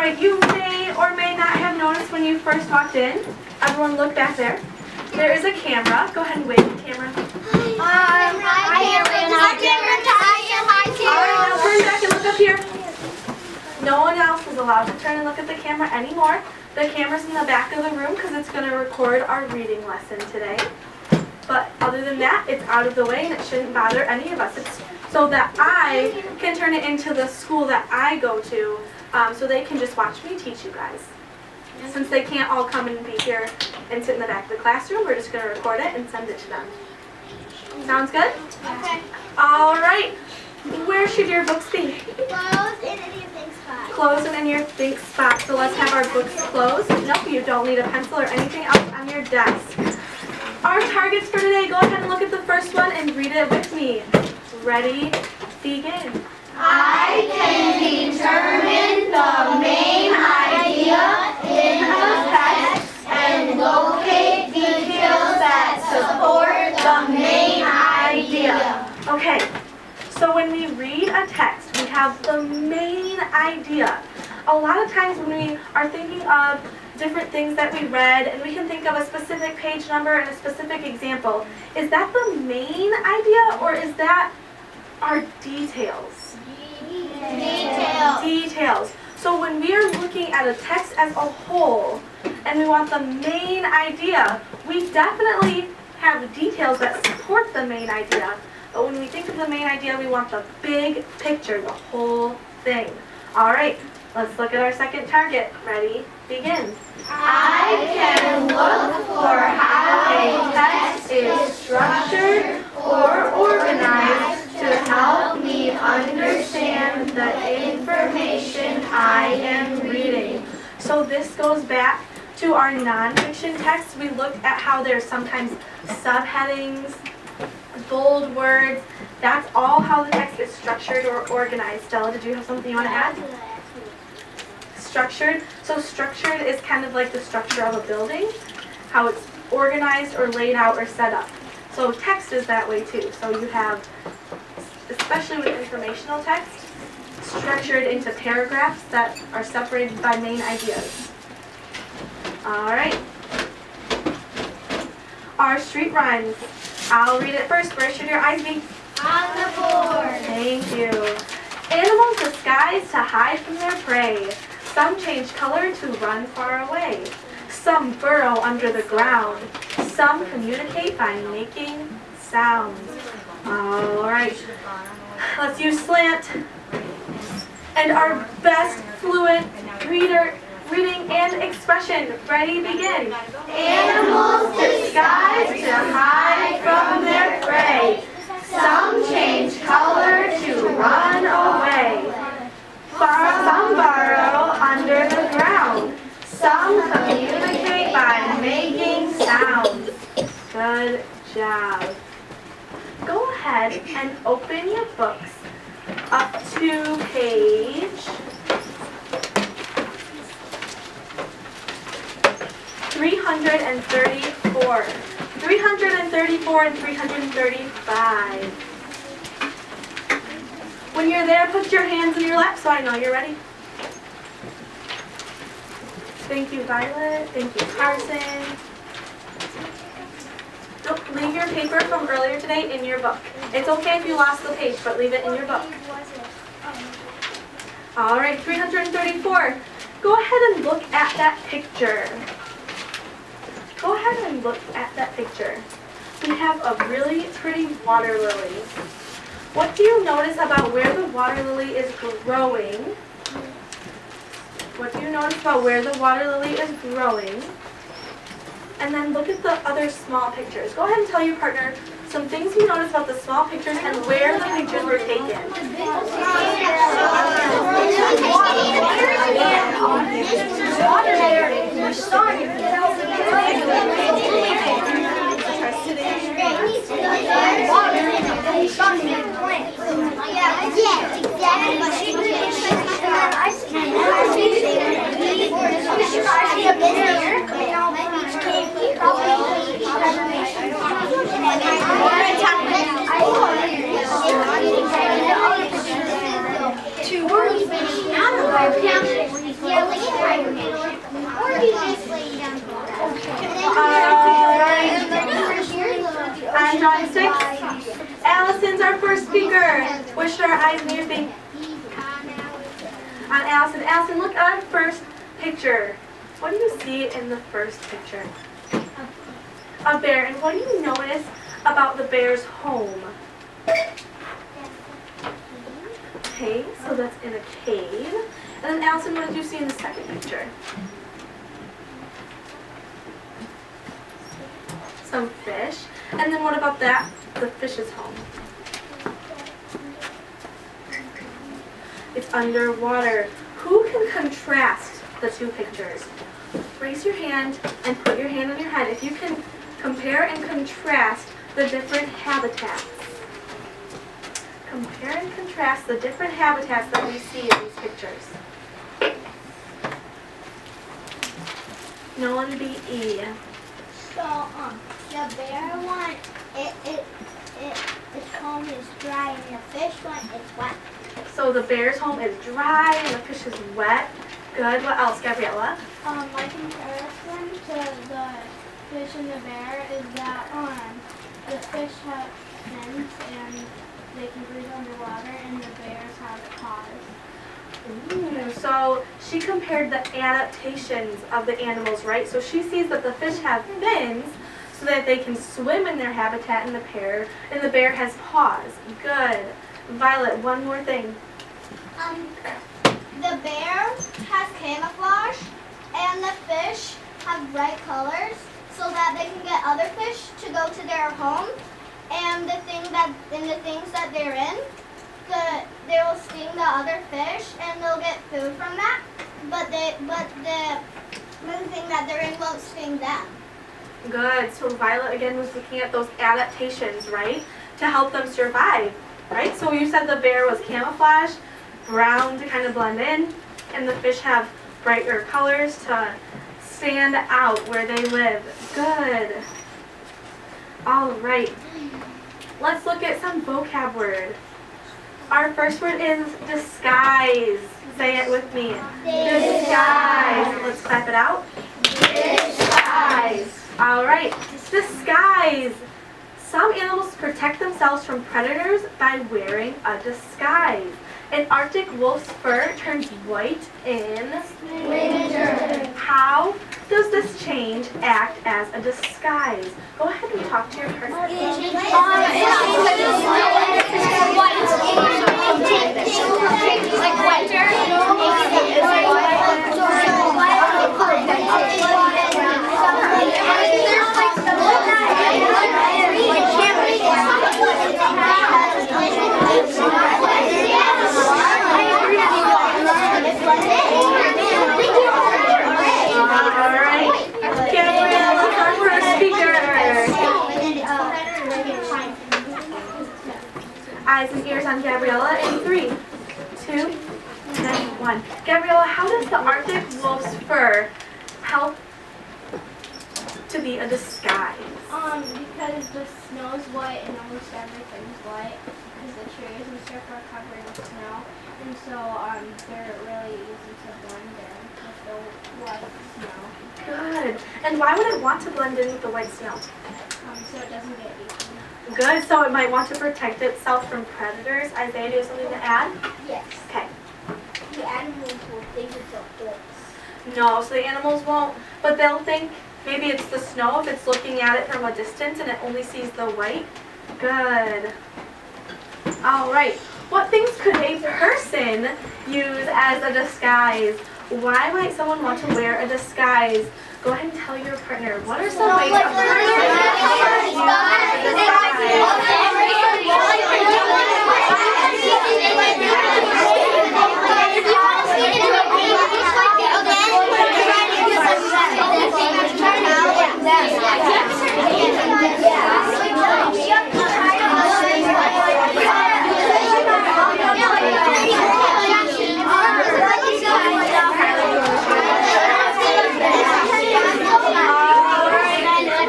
right, you may or may not have noticed when you first walked in. Everyone look back there. There is a camera. Go ahead and wave the camera. Hi, Cameron. All right, now turn back and look up here. No one else is allowed to turn and look at the camera anymore. The camera's in the back of the room because it's going to record our reading lesson today. But other than that, it's out of the way and it shouldn't bother any of us. It's so that I can turn it into the school that I go to, so they can just watch me teach you guys. Since they can't all come and be here and sit in the back of the classroom, we're just going to record it and send it to them. Sounds good? Okay. All right. Where should your books be? Closed in any think spot. Closed and in your think spot. So let's have our books closed. Nope, you don't need a pencil or anything else on your desk. Our targets for today, go ahead and look at the first one and read it with me. Ready? Begin. I can determine the main idea in a text and locate details that support the main idea. Okay, so when we read a text, we have the main idea. A lot of times when we are thinking of different things that we read, and we can think of a specific page number and a specific example, is that the main idea or is that our details? Details. So when we are looking at a text as a whole and we want the main idea, we definitely have details that support the main idea. But when we think of the main idea, we want the big picture, the whole thing. All right, let's look at our second target. Ready? Begin. I can look for how a text is structured or organized to help me understand the information I am reading. So this goes back to our nonfiction text. We look at how there's sometimes subheadings, bold words. That's all how the text is structured or organized. Stella, did you have something you want to add? Structured. So structured is kind of like the structure of a building, how it's organized or laid out or set up. So text is that way too. So you have, especially with informational text, structured into paragraphs that are separated by main ideas. All right. Our street rhymes. I'll read it first. Where should your eyes be? On the board. Thank you. Animals disguise to hide from their prey. Some change color to run far away. Some burrow under the ground. Some communicate by making sounds. All right. Let's use slant. And our best fluent reading and expression. Ready, begin. Animals disguise to hide from their prey. Some change color to run away. Some burrow under the ground. Some communicate by making sounds. Good job. Go ahead and open your books up to page 334. 334 and 335. When you're there, put your hands in your lap so I know you're ready. Thank you, Violet. Thank you, Carson. Don't leave your paper from earlier today in your book. It's okay if you lost the page, but leave it in your book. All right, 334. Go ahead and look at that picture. Go ahead and look at that picture. We have a really pretty water lily. What do you notice about where the water lily is growing? What do you notice about where the water lily is growing? And then look at the other small pictures. Go ahead and tell your partner some things you notice about the small pictures and where the pictures were taken. our first speaker? What should our eyes and ears be? On Allison. Allison, look at our first picture. What do you see in the first picture? A bear. And what do you notice about the bear's home? Okay, so that's in a cave. And then Allison, what did you see in the second picture? Some fish. And then what about that? The fish's home. It's underwater. Who can contrast the two pictures? Raise your hand and put your hand on your head if you can compare and contrast the different habitats. Compare and contrast the different habitats that we see in these pictures. No one beat E. So, the bear one, its home is dry, and the fish one is wet. So the bear's home is dry and the fish is wet. Good. What else, Gabriella? My comparison to the fish and the bear is that the fish have fins and they can breathe underwater, and the bears have paws. Ooh, so she compared the adaptations of the animals, right? So she sees that the fish have fins so that they can swim in their habitat, and the bear has paws. Good. Violet, one more thing. The bear has camouflage, and the fish have bright colors so that they can get other fish to go to their home. And the things that they're in, they will sting the other fish, and they'll get food from that. But the thing that they're in won't sting them. Good. So Violet again was looking at those adaptations, right? To help them survive, right? So you said the bear was camouflaged, brown to kind of blend in, and the fish have brighter colors to stand out where they live. Good. All right. Let's look at some vocab word. Our first word is disguise. Say it with me. Disguise. Let's clap it out. Disguise. All right. Disguise. Some animals protect themselves from predators by wearing a disguise. An Arctic wolf's fur turns white in winter. How does this change act as a disguise? Go ahead and talk to your partner. Eyes and ears on Gabriella in 3, 2, and 1. Gabriella, how does the Arctic wolf's fur help to be a disguise? Because the snow's white and almost everything's white, because the trees and stuff are covered with snow, and so they're really easy to blend in with the white snow. Good. And why would it want to blend in with the white snow? So it doesn't get eaten. Good, so it might want to protect itself from predators. Isaiah, do you have something to add? Yes. Okay. The animals will think it's a horse. No, so the animals won't, but they'll think maybe it's the snow if it's looking at it from a distance and it only sees the white. Good. All right. What things could a person use as a disguise? Why might someone want to wear a disguise? Go ahead and tell your partner. What are some ways a person can use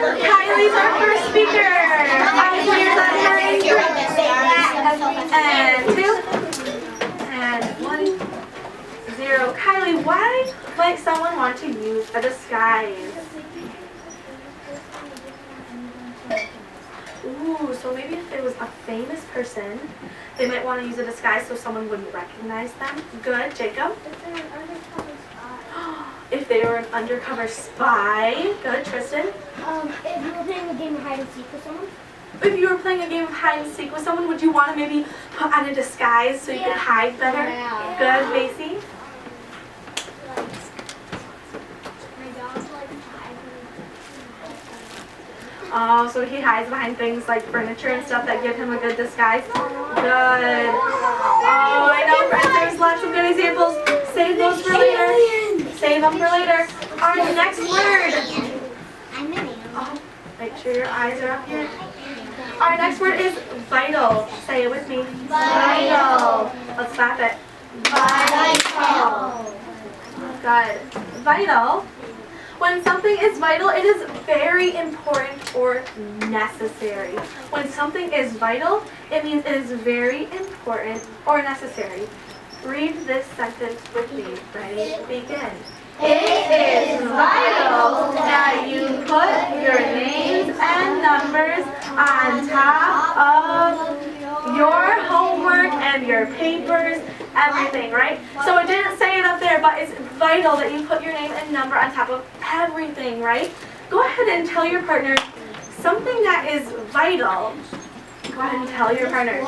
Kylie's our first speaker. Eyes and ears on her in 3, and 2, and 1, 0. Kylie, why might someone want to use a disguise? Ooh, Ooh, so maybe if it was a famous person, they might want to use a disguise so someone wouldn't recognize them. Good, Jacob. If they were an undercover spy. Good, Tristan. If you were playing a game of hide and seek with someone. If you were playing a game of hide and seek with someone, would you want to maybe put on a disguise so you could hide better? Yeah. Good, Macy. My dog's like Oh, so he hides behind things like furniture and stuff that give him a good disguise. Good. Oh, I know, friends, there's lots of good examples. Save those for later. Save them for later. Our next word. I'm an alien. Oh, make sure your eyes are up here. Our next word is vital. Say it with me. Vital. Let's stop it. Vital. Good. Vital. When something is vital, it is very important or necessary. When something is vital, it means it is very important or necessary. Read this sentence with me. Ready? Begin. It is vital that you put your names and numbers on top of your homework and your papers, everything, right? So it didn't say it up there, but it's vital that you put your name and number on top of everything, right? Go ahead and tell your partner something that is vital. Go ahead and tell your partner.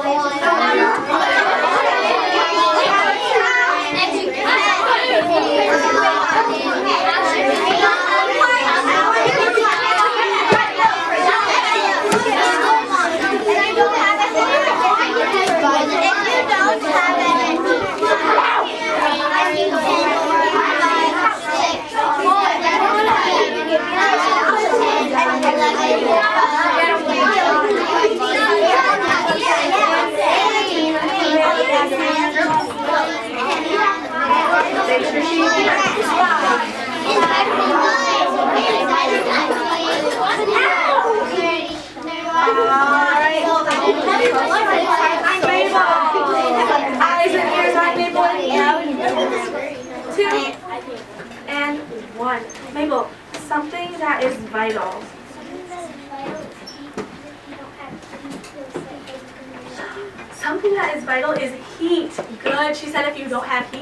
Eyes and ears on Mabel. 2 and 1. Mabel, something that is vital. Something that is vital is heat. Good. She said if you don't have heat,